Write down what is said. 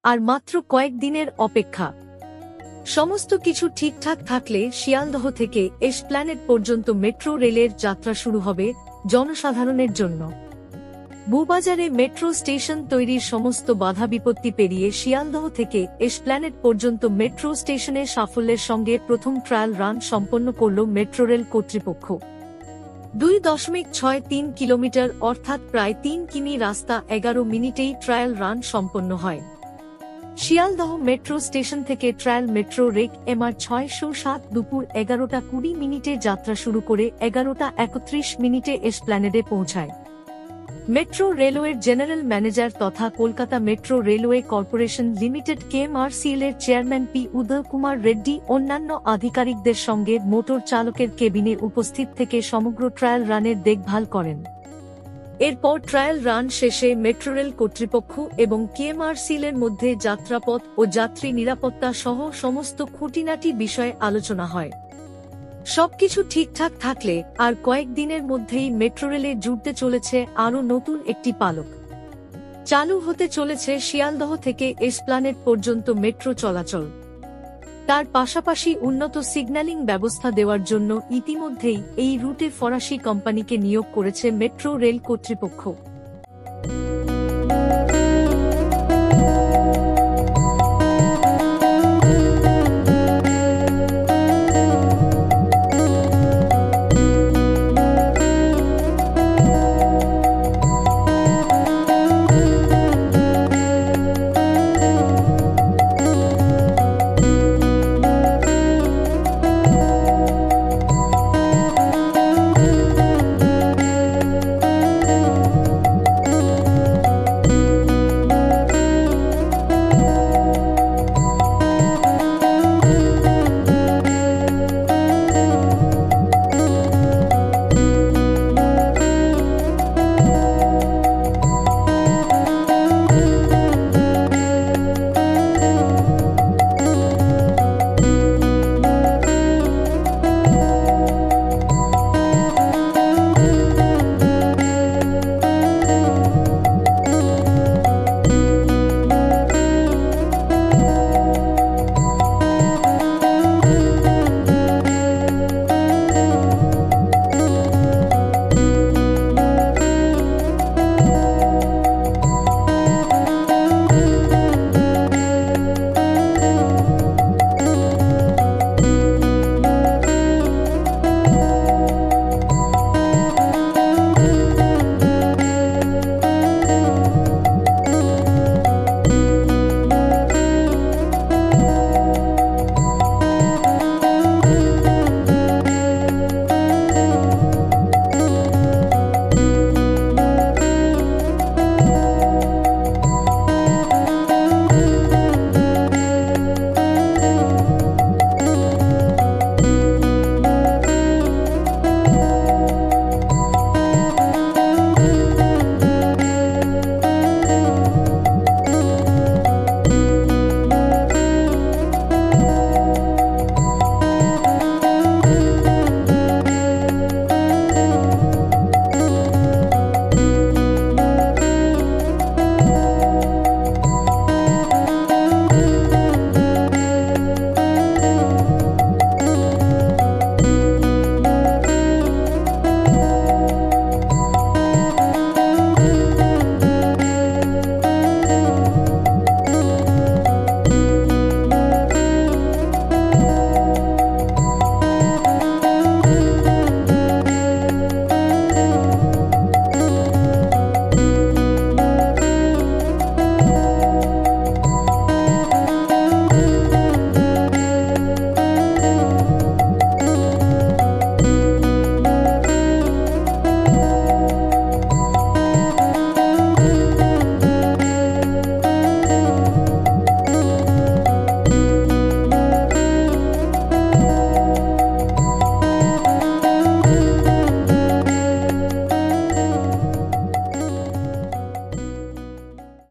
আর মাত্র কয়েক দিনের অপেক্ষা। সমস্ত কিছু ঠিকঠাক থাকলে শিয়ালদহ থেকে এসপ্ল্যানেড পর্যন্ত মেট্রো রেলের যাত্রা শুরু হবে জনসাধারণের জন্য। বউবাজারে মেট্রো স্টেশন তৈরির সমস্ত বাধা বিপত্তি পেরিয়ে শিয়ালদহ থেকে এসপ্ল্যানেড পর্যন্ত মেট্রো স্টেশনের সাফল্যের সঙ্গে প্রথম ট্রায়াল রান সম্পন্ন করল মেট্রো রেল কর্তৃপক্ষ। 2.63 কিলোমিটার অর্থাৎ প্রায় 3 কিমি রাস্তা 11 মিনিটেই ট্রায়াল রান সম্পন্ন হয়। শিয়ালদহ মেট্রো স্টেশন থেকে ট্রায়াল মেট্রো রেক MR 607 দুপুর 11:20 যাত্রা শুরু করে 11:31 এসপ্ল্যানেডে পৌঁছায়। মেট্রো রেলওয়ের জেনারেল ম্যানেজার তথা Kolkata metro railway corporation limited KMRCL এর চেয়ারম্যান পি উদয় কুমার রেড্ডি অন্যান্য আধিকারিকদের সঙ্গে মোটর চালকের কেবিনে উপস্থিত থেকে সমগ্র ট্রায়াল রানের দেখভাল করেন। এরপর ট্রায়াল রান শেষে মেট্রো রেল কর্তৃপক্ষ এবং KMRCL এর মধ্যে যাত্রাপথ ও যাত্রী নিরাপত্তা সহ সমস্ত খুঁটিনাটি বিষয়ে আলোচনা হয়। সবকিছু ঠিকঠাক থাকলে আর কয়েক দিনের মধ্যেই মেট্রো রেলে জুড়তে চলেছে আরও নতুন একটি পালক। চালু হতে চলেছে শিয়ালদহ থেকে এসপ্ল্যানেড পর্যন্ত মেট্রো চলাচল। তার পাশাপাশি উন্নত সিগন্যালিং ব্যবস্থা দেওয়ার জন্য ইতিমধ্যেই এই রুটে ফরাসি কোম্পানিকে নিয়োগ করেছে মেট্রো রেল কর্তৃপক্ষ।